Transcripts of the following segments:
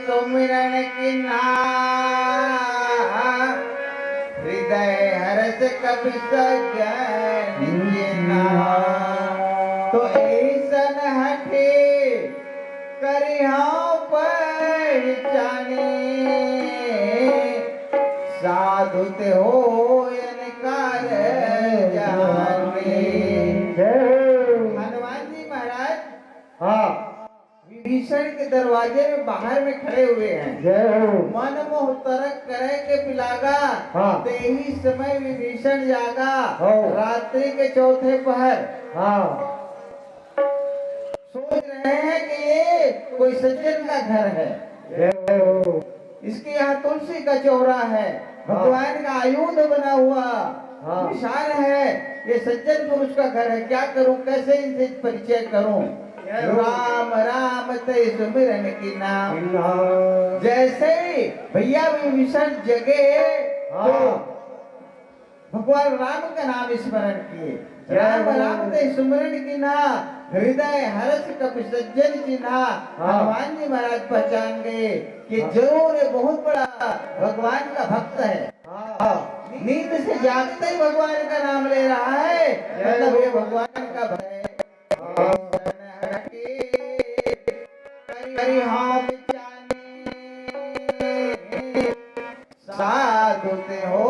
सुमिरन की नाम, हृदय हर्ष कपि सज्जन के नाम। तो ऐसन हटे करिहां पहचाने, साधु ते होयन कार जाने। हनुमान जी महाराज विभीषण के दरवाजे में बाहर में खड़े हुए हैं। मन मोह तरक करे के पिलागा, ते ही समय विभीषण जागा। रात्रि के चौथे पहर सोच रहे हैं कि ये कोई सज्जन का घर है, इसके यहाँ तुलसी का चौरा है, भगवान का आयुध बना हुआ निशान है, ये सज्जन पुरुष का घर है। क्या करूं, कैसे इनसे परिचय करूं? राम राम ते सुमिरन की नाम। जैसे भैया विभीषण जगे तो भगवान राम का नाम स्मरण किए। राम राम ते सुमिरन की नाम, हृदय हर्ष कपि सज्जन की नाम। हनुमान जी महाराज पहचान गए कि जरूर ये बहुत बड़ा भगवान का भक्त है। नींद से जागते ही भगवान का नाम ले रहा है, मतलब ये भगवान का भक्त है। साधु ते हो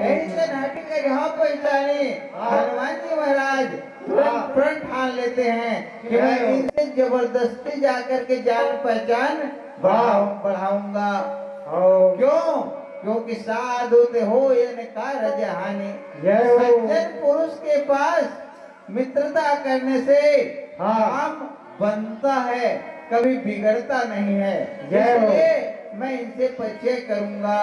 ऐसे नाटक का यहाँ पहचाने। हनुमान जी महाराज तुरंत प्रण ठान लेते हैं कि मैं इनसे जबरदस्ती जाकर के जान पहचान बढ़ाऊंगा। क्यों? क्योंकि साधु ते हो कार जहानी। सज्जन पुरुष के पास मित्रता करने से काम बनता है, कभी बिगड़ता नहीं है। इसलिए मैं इनसे परिचय करूंगा।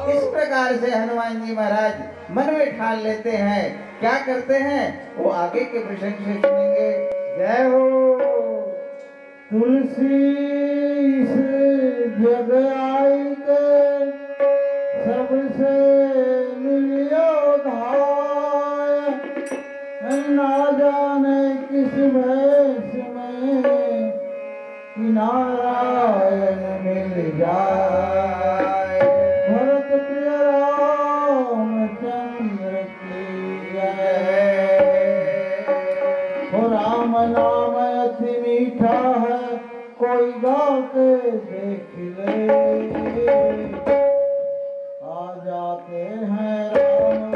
इस प्रकार से हनुमान जी महाराज मन में ठान लेते हैं। क्या करते हैं वो आगे के प्रसंग से सुनेंगे। जय हो। तुलसी से जग आई के सबसे मिलियो धाय, ना जाने किस वेश में नारायण मिल जाए। भरत प्रिय रामचंद्र की जय। हो राम नाम अति मीठा है, कोई गा के देख ले। आ जाते हैं राम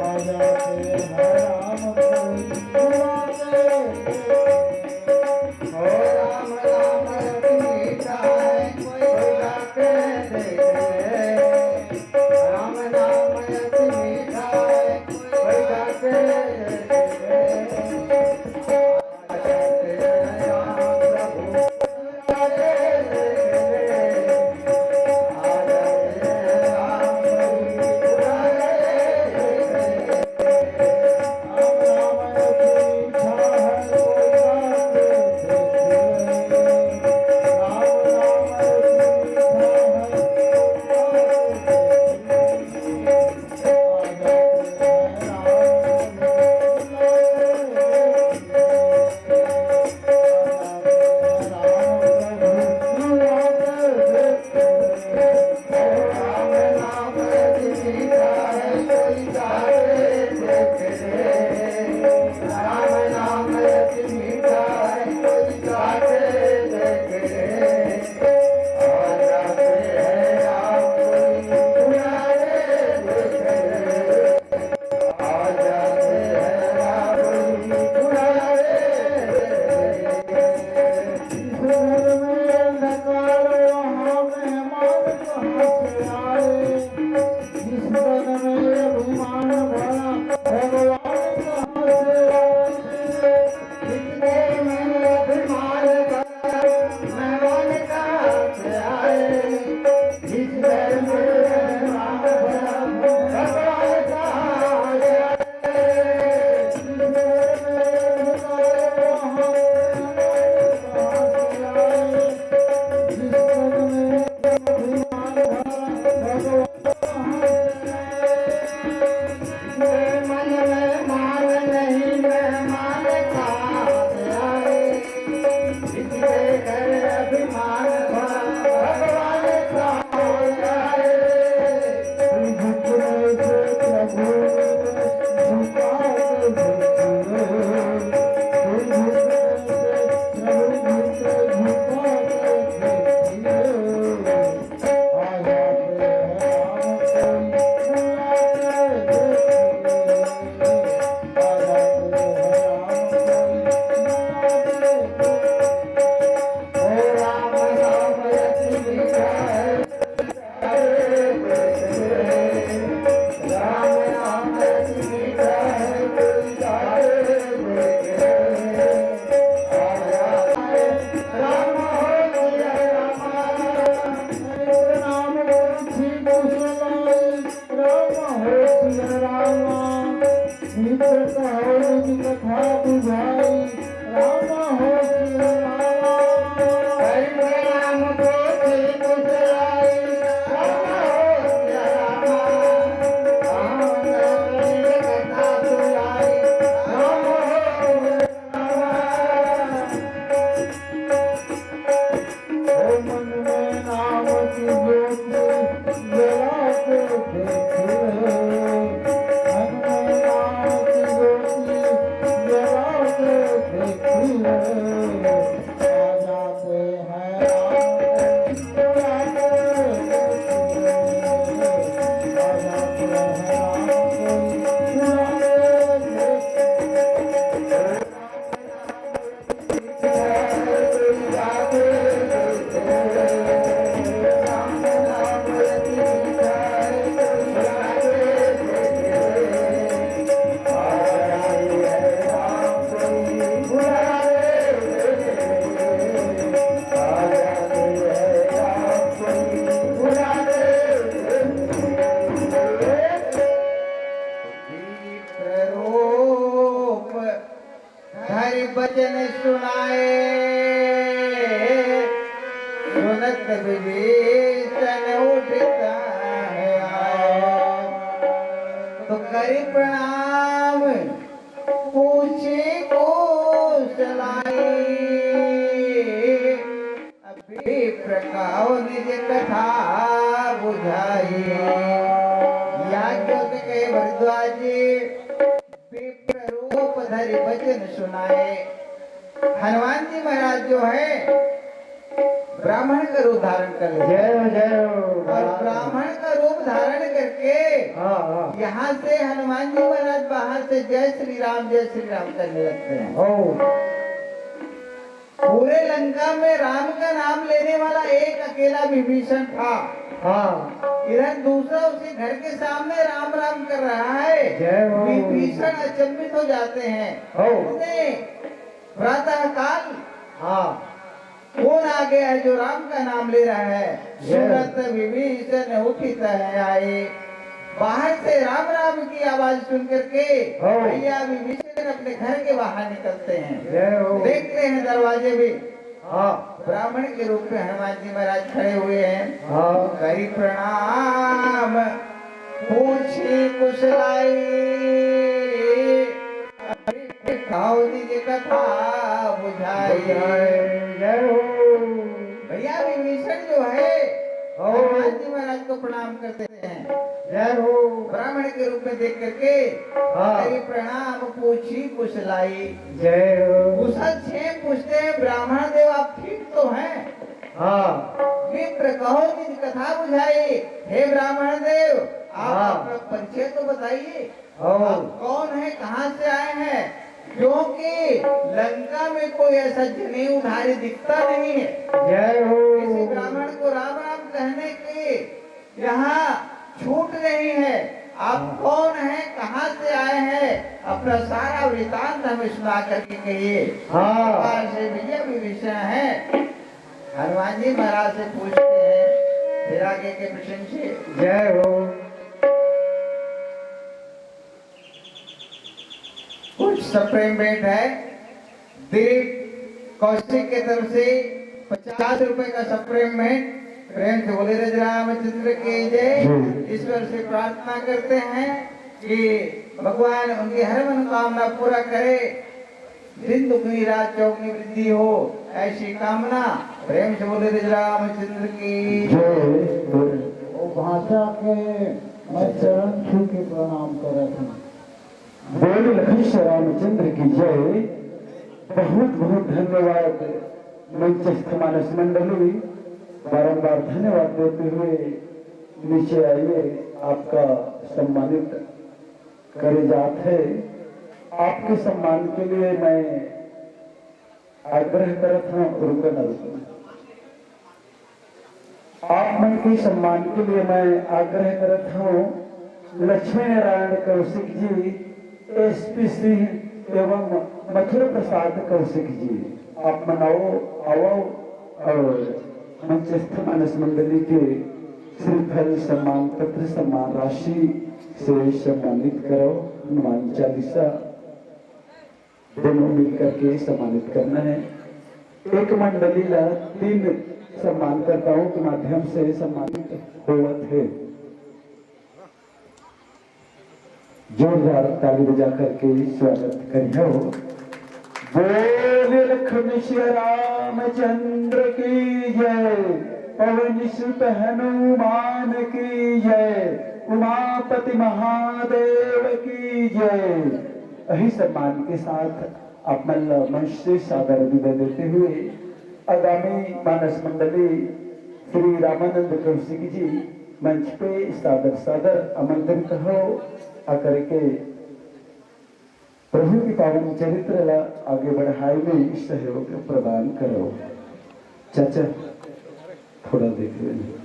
आ जाते हैं राम विप्र कहो निज कथा बुझाई राम हो कि रामा हरि नाम पोछी कुशलाई राम हो कि रामा राम निज कथा बुझाई राम हो कि रामा ओ मन में नाम की ज्योति जला के देखिए मन में नाम की ज्योति जला के देखिए आ जाते हैं राम बुला के देखिए आ जाते हैं राम बुला रूप हरि बचन सुनाए सुनत विभीषण उठता है आया तो करी प्रणाम पूछे को चलाई अभी प्रकाओ निज कथा बुझाई याज्ञवल्क्य के भरद्वाज जी विप्र रूप धरि वचन सुनाए। हनुमान जी महाराज जो है ब्राह्मण का रूप धारण कर लेते हैं। जय और ब्राह्मण का रूप धारण करके यहाँ से हनुमान जी महाराज बाहर से जय श्री राम करने लगते हैं। पूरे लंका में राम का नाम लेने वाला एक अकेला विभीषण था। इधर दूसरा उसी घर के सामने राम राम कर रहा है। विभीषण अचंभित हो जाते हैं। प्रातः काल कौन आ गया है जो राम का नाम ले रहा है। सुनत विभीषण उठित है आए। बाहर से राम राम की आवाज सुन करके भैया विभीषण अपने घर के बाहर निकलते हैं। देखते हैं दरवाजे भी ब्राह्मण के रूप में हनुमान जी महाराज खड़े हुए हैं। करी प्रणाम पूछी कुशलाई निज कथा बुझाई। भैया विभीषण जो है हनुमान जी महाराज को प्रणाम करते हैं। ब्राह्मण के रूप में देख करके करी प्रणाम पूछी कुशलाई। कुशल क्षेम पूछते हैं ब्राह्मण देव आप ठीक तो हैं। विप्र कहो निज कथा बुझाई। हे ब्राह्मण देव आप अपना परिचय तो बताइए। आप कौन है कहाँ से आए हैं। क्योंकि लंका में कोई ऐसा जनेऊधारी दिखता नहीं है। किसी ब्राह्मण को राम राम कहने की यहाँ छूट नहीं है। आप कौन हैं कहाँ से आए हैं अपना सारा वृतांत हमें सुना करके कहिए। से भैया विभीषण है। हनुमान जी महाराज से पूछते हैं फिर आगे के प्रश्न से। जय हो। कुछ सप्रेम भेंट है। दिलीप कौशिक के तरफ से 50 रुपए का सप्रेम भेंट। प्रेम से बोले रज रामचंद्र के जय। ईश्वर से प्रार्थना करते हैं कि भगवान उनकी हर मनोकामना पूरा करे। दिन दुगनी रात चौगनी वृद्धि हो ऐसी कामना। प्रेम से बोले रज रामचंद्र की जय। वो भाषा के मैं चरण छू के प्रणाम करत हूँ। बोल लखन रामचंद्र की जय। बहुत बहुत धन्यवाद मंचस्थ मानस मंडली। बारंबार धन्यवाद देते हुए नीचे आइए। आपका सम्मानित करे जात है। आपके सम्मान के लिए मैं आग्रह करत हूँ रुके न रुके। आप मन के सम्मान के लिए मैं आग्रह करत हूँ लक्ष्मी नारायण कौशिक जी एसपी सिंह एवं मथुर प्रसाद कौशिक जी आप मनाओ आओ और मंचस्थ मानस मंडली के श्रीफल सम्मान पत्र सम्मान राशि से सम्मानित करो। हनुमान चालीसा दोनों मिलकर के सम्मानित करना है। एक मंडलीला 3 सम्मानकर्ताओं के माध्यम से सम्मानित होवत है। जोरदार ताली बजा करके स्वागत करियो। बोल लक्ष्मण श्री रामचंद्र की जय, पवन सुत हनुमान की जय, उमापति महादेव की जय। यही सम्मान के साथ अपना मंच से सादर विदाई देते हुए आगामी मानस मंडली श्री रामानंद कौशिक जी मंच पे सादर सादर आमंत्रित हो आकर के प्रभु की पावन चरित्र ला आगे बढ़ाए में सहयोग प्रदान करो। चाचा थोड़ा देख लेना।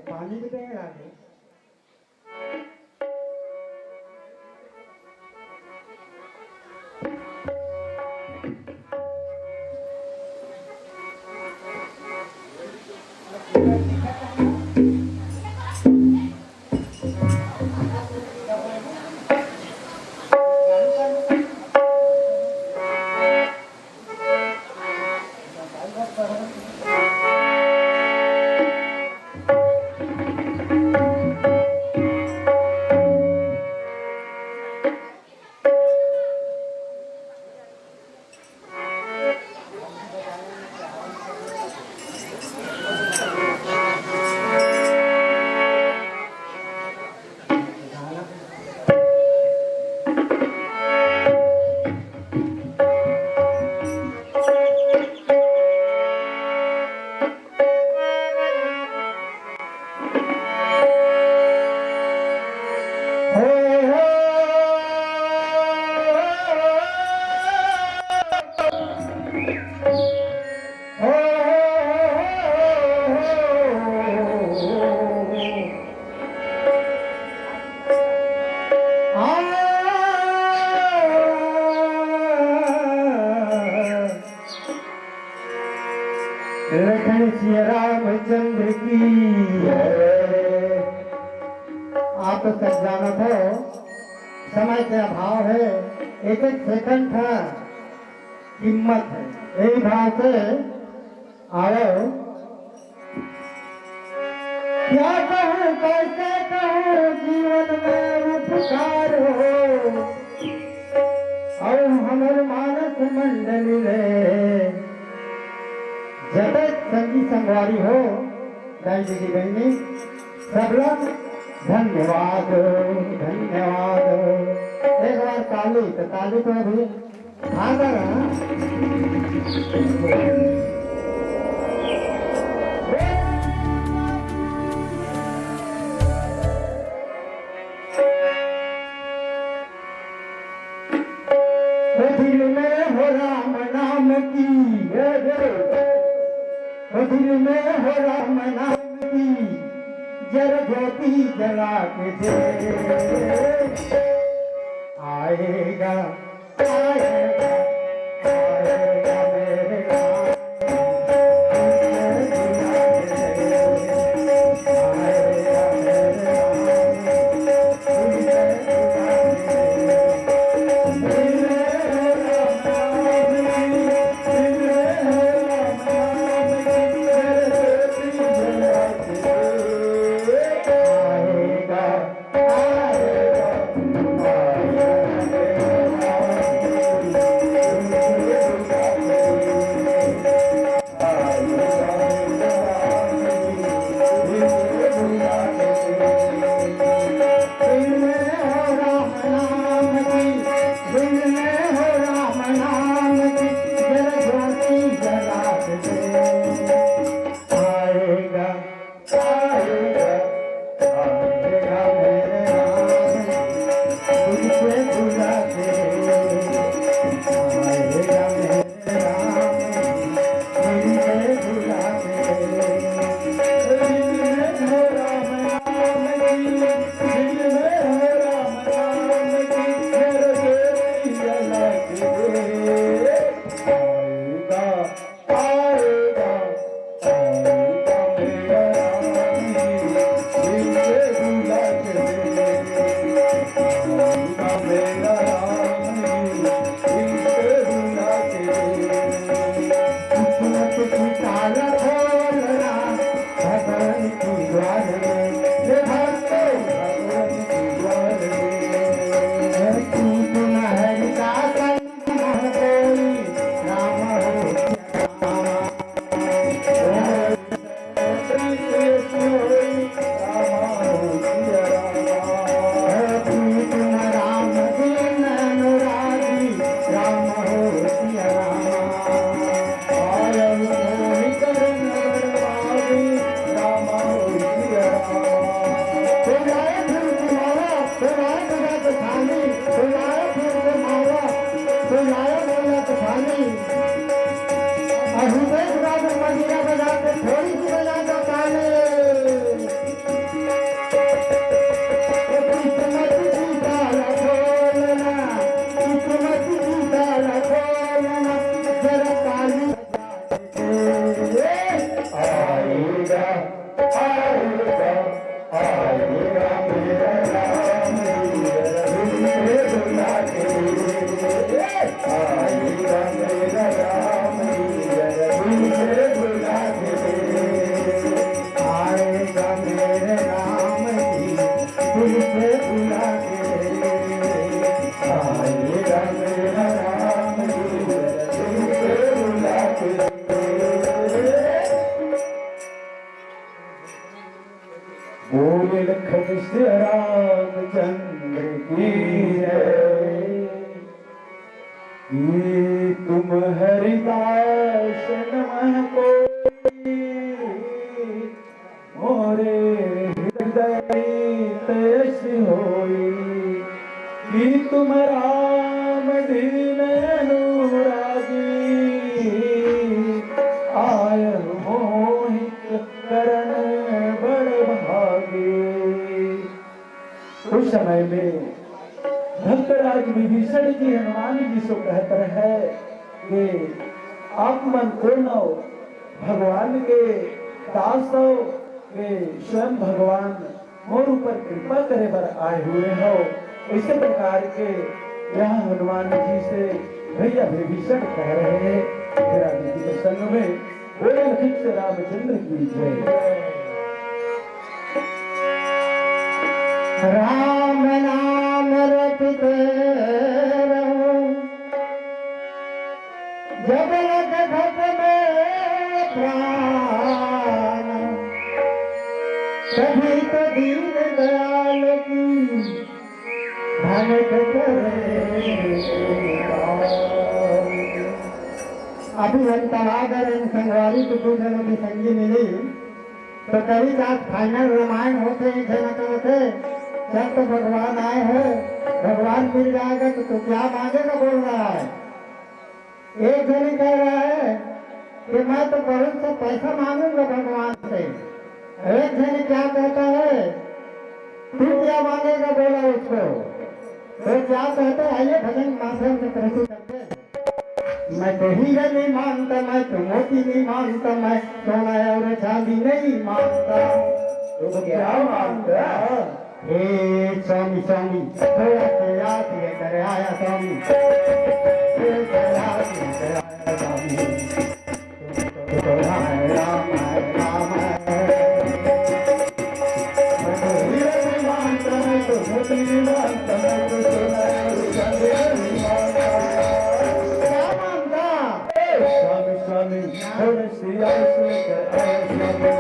पानी भी देंगे आगे। लखन श्री रामचंद्र की जय। आप तो सब जानत हो समय के अभाव है, एक एक सेकंड का कीमत है। यही भाव से आओ। क्या कहूँ कैसे कहूँ जीवन में उपकार हो, और हमर मानस मंडली रे जगत संगी संगवारी हो। दाई दीदी बहनी सब लोग धन्यवाद धन्यवाद। एक बार ताली तो अभी आदर दिल में हो राम नाम की, दिल में हो राम नाम की जर ज्योति जला के दे। आएगा आएगा आएगा मेरे राम, आएगा मेरे राम। रामचंद्र की जय। कि तुम हरिदास नमः कोई, मोरे हृदय तयस होई। कि तुम राम दीन अनुरागी, आय मोहित करण बड़ भागी। उस समय में भक्तराज विभीषण जी हनुमान जी से कहते है कि आप मन पूर्ण हो, भगवान के दास हो, कि स्वयं भगवान मोर ऊपर कृपा करे बर आए हुए हो। इसी प्रकार के यहाँ हनुमान जी से भैया विभीषण कह रहे हैं मेरा नीति के संग में बोले लखन से रामचंद्र की जय। राम नाम रटते रहो, जब लग घट में प्राण, तभी तो दीन दयाल की भनक करे। अभी हम तलागर संगवारी को दो जनों की संगी मिली तो कभी रात फाइनल रामायण होते जनक होते जब तो भगवान आए हैं, भगवान मिल जाएगा तो क्या मांगेगा बोल रहा है। एक जन कह रहा है कि मैं तो बहुत से पैसा मांगूंगा भगवान से। एक जन क्या कहता है, तू क्या मांगेगा बोला उसको। तो क्या कहते हैं, आइए भजन माध्यम से प्रस्तुत करते हैं। मैं तो हीरा नहीं मानता, मैं तो मोती नहीं मानता, मैं सोना और चांदी नहीं मानता। तो क्या मांगता? हे स्वामी स्वामी थोड़ा से याद लेकर आया स्वामी, याद लेकर आया स्वामी। तो राम है राम है राम है। मैं तो हीरा नहीं मानता, मैं तो मोती नहीं मानता, मैं तो सोना और चांदी नहीं मानता। क्या मानता? स्वामी स्वामी थोड़े से आस लेकर आए स्वामी।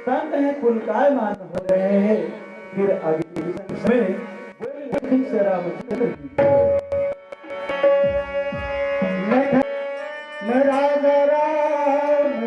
संत है कुल काय मान हो रहे हैं। फिर आगे में बोले लखन से रामचंद्र की मैं राजा